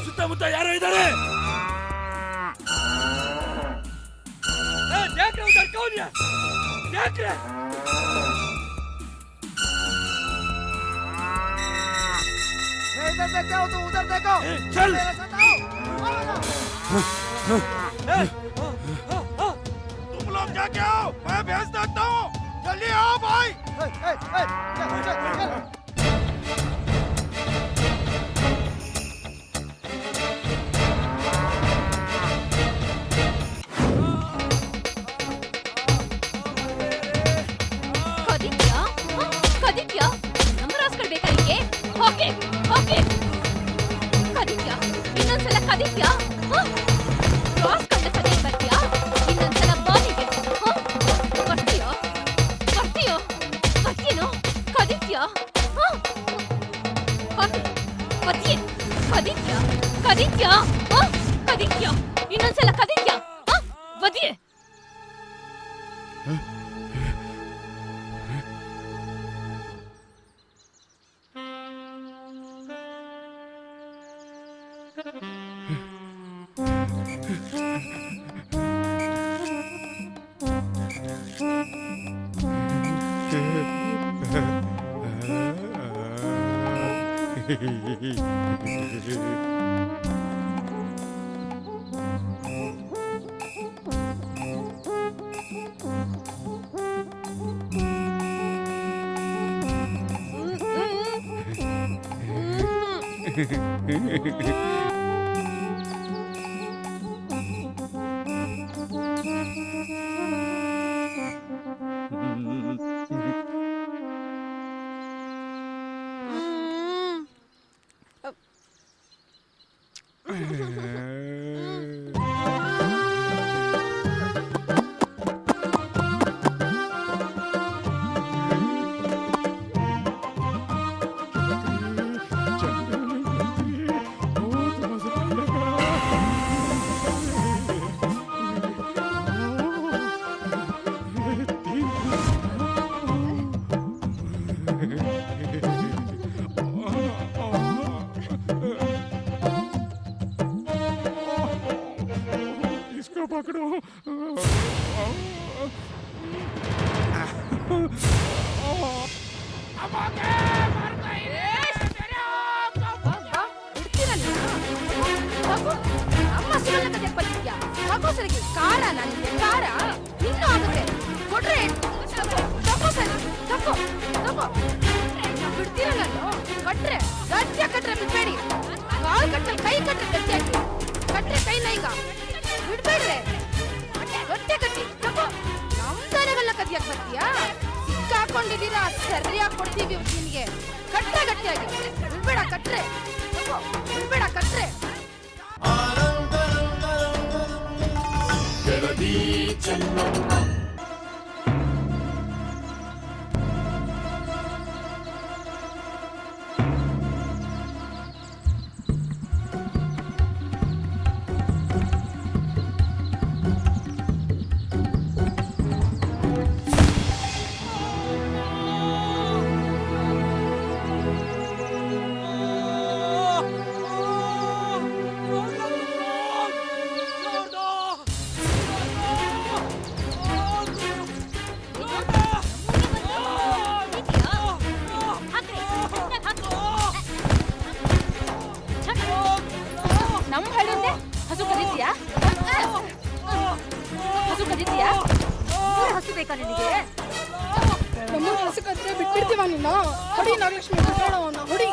ಸುತ್ತಮುತ್ತ ಯಾರೋ ಇದ್ದಾರೆ. इधर देखते हो तो उधर देखो. चल. मेरे साथ आओ. तुम लोग जाके आओ, मैं भैंस देखता हूँ. जल्दी आओ भाई. चल चल चल. ಇನ್ನೊಂದ್ಸಲ ಕದಿತ್ಯಾ ಬದಿಯೇ पकड़ो. ಕಾರ ನನಗೆ ಕಾರ ಇನ್ನೂ ಆಗುತ್ತೆ ಕೊಡ್ರೆ ತಗೋ ಬಿಡ್ತೀರಲ್ಲ ಕಟ್ರೆ ಗಟ್ಟಿ ಕಟ್ರೆ ಬಿಡ್ಬೇಡಿ ಕಾಲ್ ಕಟ್ರೆ ಕೈ ಕಟ್ರೆ ಗಟ್ಟಿಯಾಗಿ ಕಟ್ರೆ ಕೈನ ಈಗ ಬಿಡ್ಬೇಡ್ರೆ ಗಟ್ಟೆ ಕಟ್ಟಿ ತಗೋ ನಮ್ದಾನೆಲ್ಲ ಕದಿಯಕ್ ಬರ್ತೀಯಾ ಸಿಕ್ಕಾಕೊಂಡಿದ್ದೀರಾ ಸರಿಯಾಗಿ ಕೊಡ್ತೀವಿ ನಿನ್ಗೆ ಕಟ್ರೆ ಗಟ್ಟಿಯಾಗಿ ಬಿಡ್ಬೇಡ ಕಟ್ರೆ ತಗೋ ಬಿಡ್ಬೇಡ ಕಟ್ರೆ ಬಿಟ್ಬಿಡ್ತೀವ ನಿನ್ನ ಹೊಡಿ ನಾಗಲಕ್ಷ್ಮಿ ಹೊಡಿ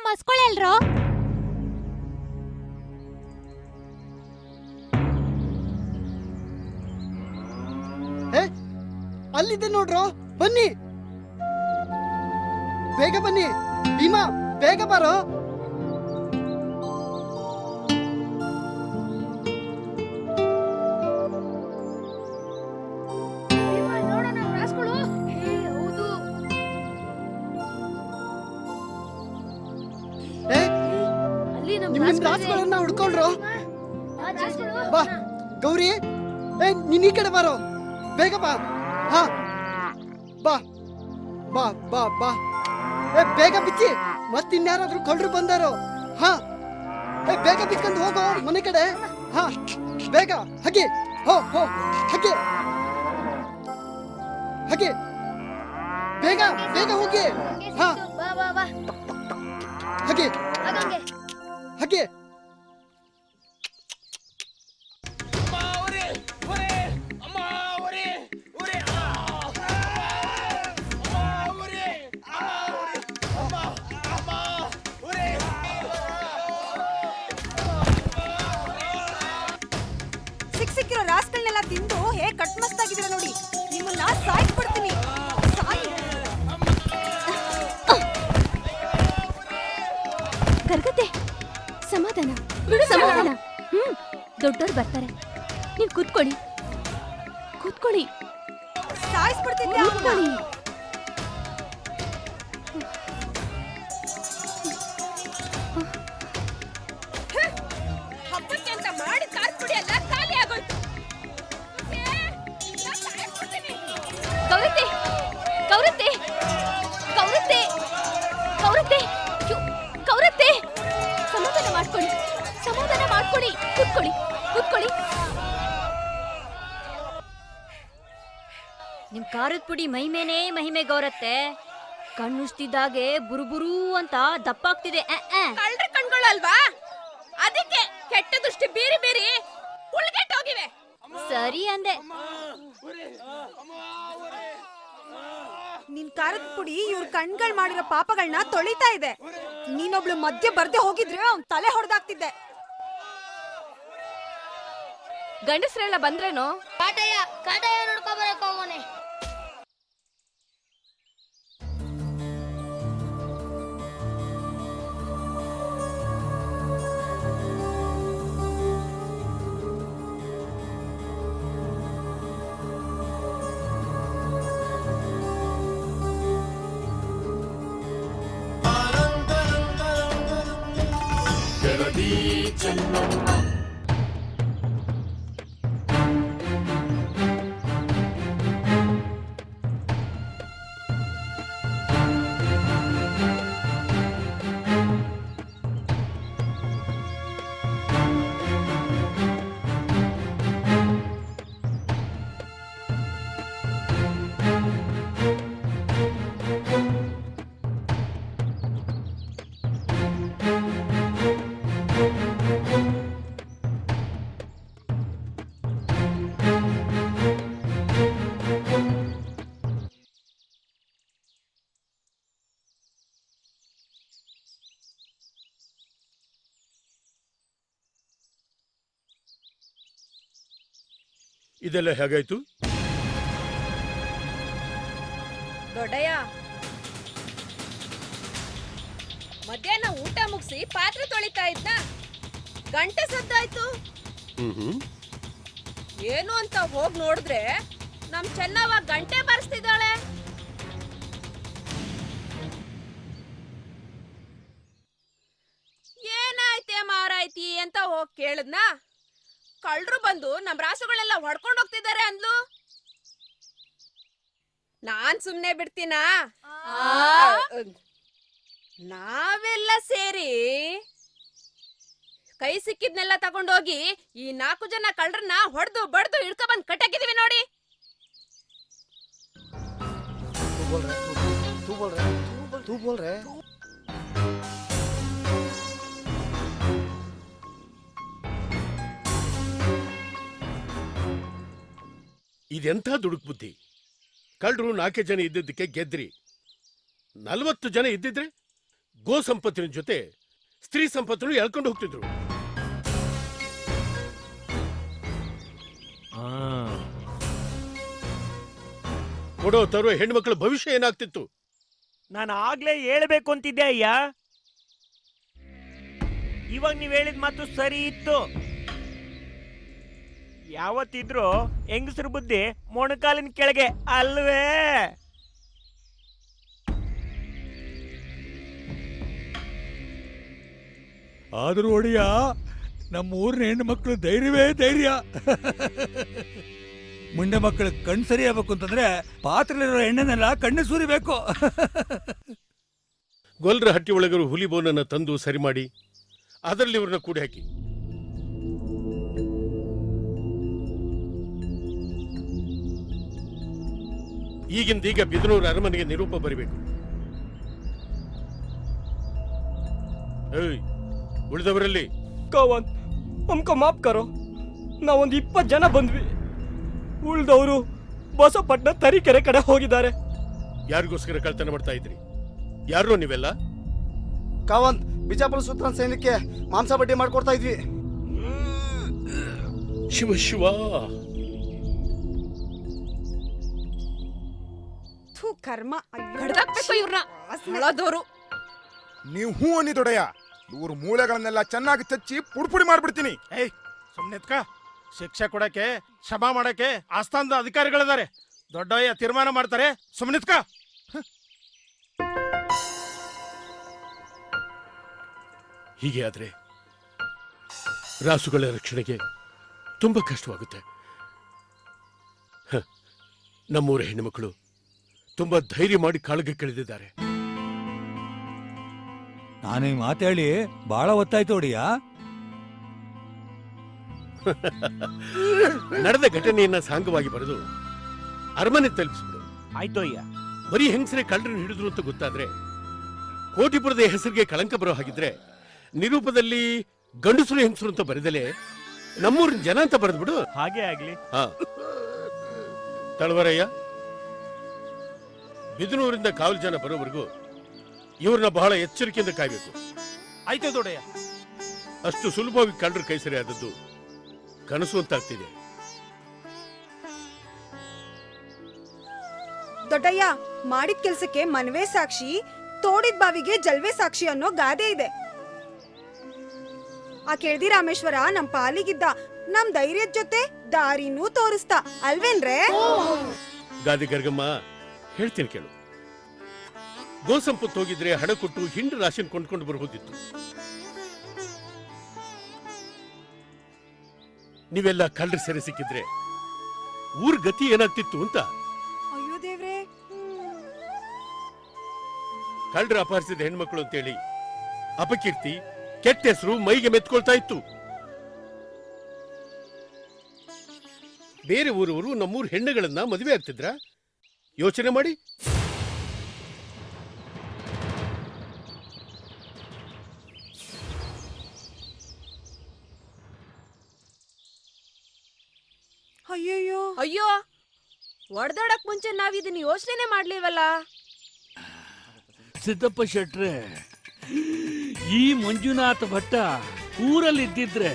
ಮಸ್ಕೊಳಲ್ರೋ. ಅಲ್ಲಿದೆ ನೋಡ್ರೋ, ಬನ್ನಿ ಬೇಗ ಬನ್ನಿ. ಭೀಮಾ ಬೇಗ ಬಾರೋ. ನಿಮ್ ರಾಸ್ಗಳನ್ನ ಹುಡ್ಕೊಳ್ರು. ಬಾ ಗೌರಿ, ನೀನ್ ಈ ಕಡೆ ಬಾರೋ, ಬೇಗ ಬಾ. ಹಾ ಬಾ ಬಾ ಬಾ ಬಾ. ಬೇಗ ಬಿಚ್ಚಿ, ಮತ್ತಿನ್ಯಾರಾದ್ರೂ ಕಳ್ರು ಬಂದಾರೋ. ಹಾ ಬೇಗ ಬಿಚ್ಕೊಂಡು ಹೋಗೋ ಮನೆ ಕಡೆ. ಹಾ ಬೇಗ ಹಾಗೆ ಹೋ ಹೋ, ಹಾಗೆ ಹಾಗೆ ಬೇಗ ಬೇಗ ಹೋಗಿ. ಹಾ ಹಾಗೆ ಹಾಗೆ. ಸಿಕ್ಕಿರೋ ರಾಸ್ಗಳನ್ನೆಲ್ಲ ತಿಂದು ಹೇಗೆ ಕಟ್ ಮಸ್ತಾಗಿದ್ದೀರ ನೋಡಿ. ನಿಮ್ಮನ್ನ ಸಾಯಿಸ್ಬಿಡ್ತೀನಿ. ಗರ್ಗತೆ, ಸಮಾಧಾನ ಸಮಾಧಾನ. ದೊಡ್ಡೋರು ಬರ್ತಾರೆ, ನೀವು ಕೂತ್ಕೊಳ್ಳಿ ಕೂತ್ಕೊಳ್ಳಿ. ಸಾಯಿಸ್ಬಿಡ್ತೀನಿ. ಕೂತ್ಕೊಳ್ಳಿ. ಹಬ್ಬಕ್ಕೆ ಅಂತ ಮಾಡಿ ಕಾರ್ಪುಡಿ ಎಲ್ಲ ಖಾಲಿ ಆಗೋಯ್ತು. ಗೌರತೆ ಗೌರತೆ ಗೌರತೆ ಗೌರತೆ ಗೌರತೆ, ಸಮಾಧಾನ ಮಾಡ್ಕೊಳ್ಳಿ ಸಮಾಧಾನ ಮಾಡ್ಕೊಳ್ಳಿ. ಕೂತ್ಕೊಳ್ಳಿ ಕೂತ್ಕೊಳ್ಳಿ. ನಿಮ್ ಖಾರದ ಪುಡಿ ಮಹಿಮೇನೇ ಮಹಿಮೆ ಗೌರತ್ತೆ. ಕಣ್ಣುಷ್ಟಿದ್ದಾಗೆ ಬುರುಬುರು ಅಂತ ದಪ್ಪಾಗ್ತಿದೆ. ಕಳ್ರ ಕಣ್ಗಳಲ್ವಾ, ಅದಕ್ಕೆ ಕೆಟ್ಟ ದೃಷ್ಟಿ ಬೀರಿ ಬೀರಿ ಉಳ್ಗೆಟ್ಟೋಗಿವೆ. ಸರಿ ಅಂದೆ. ನಿನ್ ಖಾರದ ಪುಡಿ ಇವ್ರ ಕಣ್ಗಳ್ ಮಾಡಿರೋ ಪಾಪಗಳನ್ನ ತೊಳಿತಾ ಇದೆ. ನೀನೊಬ್ಳು ಮಧ್ಯೆ ಬರ್ದೆ ಹೋಗಿದ್ರೆ ಅವ್ನ್ ತಲೆ ಹೊಡೆದಾಗ್ತಿದ್ದೆ. ಗಂಡಸ್ರೆಲ್ಲ ಬಂದ್ರೇನು? ಕಾಟಯ್ಯ ನೋಡ್ಕೊ ಬರಕ್ ಹೋಗೋನೆ. ಇದೆಲ್ಲ ಹೇಗಾಯ್ತು? ದೊಡ್ಡಯ್ಯ, ಮಧ್ಯಾಹ್ನ ಊಟ ಮುಗಿಸಿ ಪಾತ್ರೆ ತೊಳಿತಾ ಇದ್ನ, ಗಂಟೆ ಸದ್ದಾಯ್ತು. ಏನು ಅಂತ ಹೋಗ್ ನೋಡಿದ್ರೆ ನಮ್ ಚೆನ್ನವ್ವ ಗಂಟೆ ಬಾರಿಸ್ತಿದ್ದಾಳೆ. ಏನಾಯ್ತೆ ಮಾರಾಯ್ತಿ ಅಂತ ಹೋಗ್ ಕೇಳದ್ನ, ಕಳ್ರು ಬಂದು ನಮ್ ರಾಸುಗಳೆಲ್ಲ ಹೊಡ್ಕೊಂಡ್ ಹೋಗ್ತಿದ್ದಾರೆ ಅಂದ್ಲು. ನಾನ್ ಸುಮ್ನೆ ಬಿಡ್ತೀನಾ? ನಾವೆಲ್ಲ ಸೇರಿ ಕೈ ಸಿಕ್ಕಿದ್ನೆಲ್ಲ ತಗೊಂಡೋಗಿ ಈ 4 ಜನ ಕಳ್ರನ್ನ ಹೊಡೆದು ಬಡ್ದು ಇಳ್ಕೊಬಂದ್ ಕಟ್ಟಾಕಿದೀವಿ ನೋಡಿ. तू बोल रहे ಇದೆಂಥ ದುಡುಕ್ ಬುದ್ಧಿ. ಕಳ್ಳರು 4 ಜನ ಇದ್ದಿದ್ದಕ್ಕೆ ಗೆದ್ರಿ, 40 ಜನ ಇದ್ದಿದ್ರೆ ಗೋ ಸಂಪತ್ತಿನ ಜೊತೆ ಸ್ತ್ರೀ ಸಂಪತ್ತನ್ನು ಎಳ್ಕೊಂಡು ಹೋಗ್ತಿದ್ರು. ಕೊಡೋ ತರೋ ಹೆಣ್ಮಕ್ಳ ಭವಿಷ್ಯ ಏನಾಗ್ತಿತ್ತು? ನಾನು ಆಗ್ಲೇ ಹೇಳ್ಬೇಕು ಅಂತಿದ್ದೆ ಅಯ್ಯ. ಇವಾಗ ನೀವ್ ಹೇಳಿದ ಮಾತು ಸರಿ ಇತ್ತು. ಯಾವತ್ತಿದ್ರು ಹೆಂಗಸರ ಬುದ್ಧಿ ಮೊಣಕಾಲಿನ ಕೆಳಗೆ ಅಲ್ವೇ? ಆದ್ರೂ ಒಡೆಯ, ನಮ್ಮ ಊರಿನ ಹೆಣ್ಣು ಮಕ್ಕಳು ಧೈರ್ಯವೇ ಧೈರ್ಯ. ಮುಂಡೆ ಮಕ್ಕಳು ಕಣ್ಣು ಸರಿ ಆಗ್ಬೇಕು ಅಂತಂದ್ರೆ ಪಾತ್ರೆಲಿರೋ ಎಣ್ಣೆನೆಲ್ಲ ಕಣ್ಣು ಸುರಿಬೇಕು. ಗೊಲ್ರ ಹಟ್ಟಿ ಒಳಗರು ಹುಲಿ ಬೋನನ್ನ ತಂದು ಸರಿ ಮಾಡಿ ಅದರಲ್ಲಿ ಇವ್ರನ್ನ ಕೂಡಿ ಹಾಕಿ ಈಗಿಂದೀಗ ಬಿದನೂರು ಅರಮನೆಗೆ ನಿರೂಪ ಬರಬೇಕು. ಉಳಿದವರಲ್ಲಿ ಕಾವಂತ್ हमको माफ करो. ನಾವೊಂದು 20 ಜನ ಬಂದ್ವಿ. ಉಳಿದವರು ಬಸಪಟ್ಟಣ ತರೀಕೆರೆ ಕಡೆ ಹೋಗಿದ್ದಾರೆ. ಯಾರಿಗೋಸ್ಕರ ಕಳ್ತನ ಮಾಡ್ತಾ ಇದ್ರಿ? ಯಾರೋ ನೀವೆಲ್ಲ? ಕಾವಂತ್, ಬಿಜಾಪುರ ಸುತ್ತನ ಸೈನ್ಯಕ್ಕೆ ಮಾಂಸ ಬಡ್ಡಿ ಮಾಡ್ಕೊಡ್ತಾ ಇದ್ವಿ. ಶಿವ ಶಿವ. ಕರ್ಮ ಕಡ್ದಾಕ್ಬೇಕು ಇವ್ರನ್ನ. ನೀವು ಹೂ ಅನ್ನಿ ದೊಡೆಯ, ಇವ್ರ ಮೂಳೆಗಳನ್ನೆಲ್ಲ ಚೆನ್ನಾಗಿ ಚಚ್ಚಿ ಪುಡಿ ಮಾಡ್ಬಿಡ್ತೀನಿ. ಏಯ್ ಸುಮ್ನೆತ್ಕ. ಶಿಕ್ಷೆ ಕೊಡಕ್ಕೆ ಕ್ಷಮಾ ಮಾಡಕ್ಕೆ ಆಸ್ಥಾನದ ಅಧಿಕಾರಿಗಳಿದ್ದಾರೆ. ದೊಡ್ಡಯ್ಯ ತೀರ್ಮಾನ ಮಾಡ್ತಾರೆ. ಸುಮ್ನೆತ್ಕ. ಹೀಗೆ ಆದ್ರೆ ರಾಸುಗಳ ರಕ್ಷಣೆಗೆ ತುಂಬಾ ಕಷ್ಟವಾಗುತ್ತೆ. ನಮ್ಮೂರ ಹೆಣ್ಣುಮಕ್ಕಳು ತುಂಬಾ ಧೈರ್ಯ ಮಾಡಿ ಕಾಳಗ ಕೆಳೆದಿದ್ದಾರೆ. ನಾನೀಗ ಮಾತಾಡಿ ಬಹಳ ಹೊತ್ತಾಯ್ತು ಒಡೆಯ. ನಡೆದ ಘಟನೆಯನ್ನ ಸಾಂಗವಾಗಿ ಬರೆದು ಅರಮನೆ ತಲುಪಿಸ್ಬಿಡು. ಆಯ್ತು ಅಯ್ಯ. ಬರೀ ಹೆಂಗಸರೇ ಕಳ್ಳರನ್ನು ಹಿಡಿದ್ರು ಅಂತ ಗೊತ್ತಾದ್ರೆ, ಕೋಟಿಪುರದ ಹೆಸರಿಗೆ ಕಳಂಕ ಬರೋ ಹಾಗಿದ್ರೆ ನಿರೂಪದಲ್ಲಿ ಗಂಡಸರು ಹೆಂಗಸರು ಅಂತ ಬರೆದಲೇ ನಮ್ಮೂರಿನ ಜನ ಅಂತ ಬರೆದ್ಬಿಡು. ಹಾಗೆ ಆಗ್ಲಿ. ಹಾ, ತಳವರಯ್ಯ, ಬಿದನೂರಿಂದ ಕಾವಲು ಜನ ಬರೋವರೆಗೂ ಇವ್ರನ್ನ ಬಹಳ ಎಚ್ಚರಿಕೆಯಿಂದ ಕಾಯ್ಬೇಕು. ಆಯ್ತು ದೊಡ್ಡಯ್ಯ. ಅಷ್ಟು ಸುಲಭವಾಗಿ ಕಳ್ಳರ ಕೈ ಸರಿ ಆದದ್ದು ಕನಸು ಅಂತಾಗ್ತಿದೆ. ದೊಡ್ಡಯ್ಯ, ಮಾಡಿದ ಕೆಲ್ಸಕ್ಕೆ ಮನವೇ ಸಾಕ್ಷಿ, ತೋಡಿದ ಬಾವಿಗೆ ಜಲ್ವೇ ಸಾಕ್ಷಿ ಅನ್ನೋ ಗಾದೆ ಇದೆ. ಆ ಕೆಳದಿ ರಾಮೇಶ್ವರ ನಮ್ ಪಾಲಿಗಿದ್ದ, ನಮ್ ಧೈರ್ಯದ ಜೊತೆ ದಾರಿನೂ ತೋರಿಸ್ತಾ ಅಲ್ವೇನ್ರೇ? ಗಾದಿ ಗರ್ಗಮ್ಮ, ಹೇಳ್ತೀನಿ ಕೇಳು. ಗೋ ಸಂಪತ್ತು ಹೋಗಿದ್ರೆ ಹಣ ಕೊಟ್ಟು ಹಿಂಡು ರಾಶಿನ ಕೊಂಡ್ಕೊಂಡು ಬರಬಹುದಿತ್ತು. ನೀವೆಲ್ಲ ಕಳ್ಳರ ಸೆರೆ ಸಿಕ್ಕಿದ್ರೆ ಊರ್ ಗತಿ ಏನಾಗ್ತಿತ್ತು ಅಂತ. ಅಯ್ಯೋ ದೇವ್ರೆ. ಕಳ್ಳರ ಅಪಹರಿಸಿದ ಹೆಣ್ಮಕ್ಳು ಅಂತೇಳಿ ಅಪಕೀರ್ತಿ, ಕೆಟ್ಟ ಹೆಸರು ಮೈಗೆ ಮೆತ್ಕೊಳ್ತಾ ಇತ್ತು. ಬೇರೆ ಊರವರು ನಮ್ಮೂರ್ ಹೆಣ್ಣುಗಳನ್ನ ಮದುವೆ ಆಗ್ತಿದ್ರ? ಯೋಚನೆ ಮಾಡಿ. ಅಯ್ಯಯ್ಯೋ. ಅಯ್ಯೋ, ಒಡ್ದಾಡಕ್ ಮುಂಚೆ ನಾವ್ ಇದನ್ನ ಯೋಚನೆ ಮಾಡ್ಲಿಲ್ವಲ್ಲ. ಸಿದ್ದಪ್ಪ ಶೆಟ್ರೆ, ಈ ಮಂಜುನಾಥ ಭಟ್ಟ ಊರಲ್ಲಿ ಇದ್ದಿದ್ರೆ,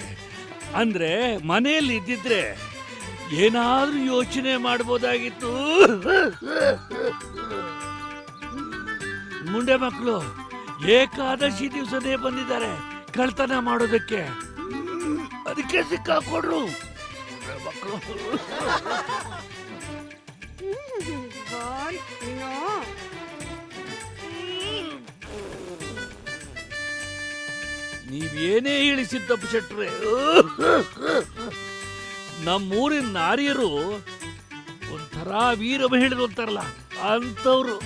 ಅಂದ್ರೆ ಮನೆಯಲ್ಲಿ ಇದ್ದಿದ್ರೆ ಏನಾದ್ರೂ ಯೋಚನೆ ಮಾಡಬಹುದಾಗಿತ್ತು. ಮುಂಡೆ ಮಕ್ಕಳು ಏಕಾದಶಿ ದಿವಸನೇ ಬಂದಿದ್ದಾರೆ ಕಳ್ತನ ಮಾಡೋದಕ್ಕೆ. ಅದಕ್ಕೆ ಸಿಕ್ಕಾಕೊಡ್ರು ಮಕ್ಕಳು. ನೀವೇನೇ ಹೇಳಿ ಸಿದ್ದಪ್ಪ ಶೆಟ್ರೆ, ನಮ್ಮೂರಿನ ನಾರಿಯರು ಒಂಥರ ವೀರ ಮಹಿಳೆರು ಅಂತಾರಲ್ಲ ಅಂತವ್ರು.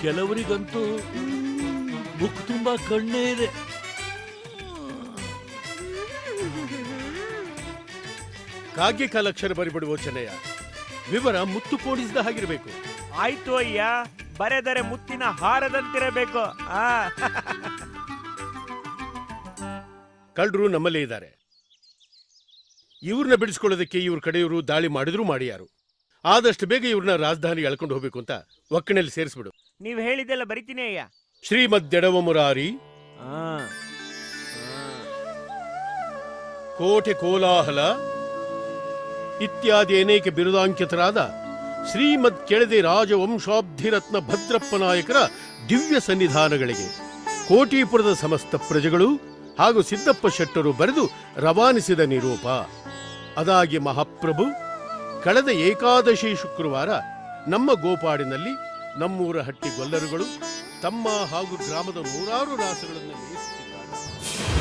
ಕೆಲವರಿಗಂತೂ ಮುಖ ತುಂಬಾ ಕಣ್ಣೇ ಇದೆ. ಕಾಗೆ ಕಾಲಕ್ಷರ ಬರಿಬಿಡುವ ಚೆನ್ನಯ್ಯ, ವಿವರ ಮುತ್ತು ಪೋಡಿಸಿದ ಹಾಗಿರ್ಬೇಕು. ಆಯ್ತು ಅಯ್ಯ, ಬರೆದರೆ ಮುತ್ತಿನ ಹಾರದಂತಿರಬೇಕು. ಕಳ್ಳರು ನಮ್ಮಲ್ಲೇ ಇದ್ದಾರೆ. ಇವ್ರನ್ನ ಬಿಡಿಸ್ಕೊಳ್ಳೋದಕ್ಕೆ ಇವ್ರ ಕಡೆಯವರು ದಾಳಿ ಮಾಡಿದ್ರು ಮಾಡಿಯಾರು. ಆದಷ್ಟು ಬೇಗ ಇವ್ರನ್ನ ರಾಜಧಾನಿ ಎಳ್ಕೊಂಡು ಹೋಗ್ಬೇಕು ಅಂತ ಒಕ್ಕಣೆಯಲ್ಲಿ ಸೇರಿಸ್ಬಿಡು. ನೀವ್ ಹೇಳಿದ್ದೆಲ್ಲ ಬರಿತೀನಿ ಅಯ್ಯ. ಶ್ರೀಮದ್ ಮುರಾರಿ, ಕೋಟೆ ಕೋಲಾಹಲ ಇತ್ಯಾದಿ ಅನೇಕ ಬಿರುದಾಂಕಿತರಾದ ಶ್ರೀಮದ್ ಕೆಳದಿ ರಾಜವಂಶಾಬ್ಧಿರತ್ನ ಭದ್ರಪ್ಪ ನಾಯಕರ ದಿವ್ಯ ಸನ್ನಿಧಾನಗಳಿಗೆ ಕೋಟೀಪುರದ ಸಮಸ್ತ ಪ್ರಜೆಗಳು ಹಾಗೂ ಸಿದ್ದಪ್ಪ ಶೆಟ್ಟರು ಬರೆದು ರವಾನಿಸಿದ ನಿರೂಪ. ಅದಾಗಿ ಮಹಾಪ್ರಭು ಕಳೆದ ಏಕಾದಶಿ ಶುಕ್ರವಾರ ನಮ್ಮ ಗೋಪಾಡಿನಲ್ಲಿ ನಮ್ಮೂರ ಹಟ್ಟಿ ಗೊಲ್ಲರುಗಳು ತಮ್ಮ ಹಾಗೂ ಗ್ರಾಮದ ನೂರಾರು ರಾಸುಗಳನ್ನು ಮೇಯಿಸುತ್ತಿದ್ದಾರೆ.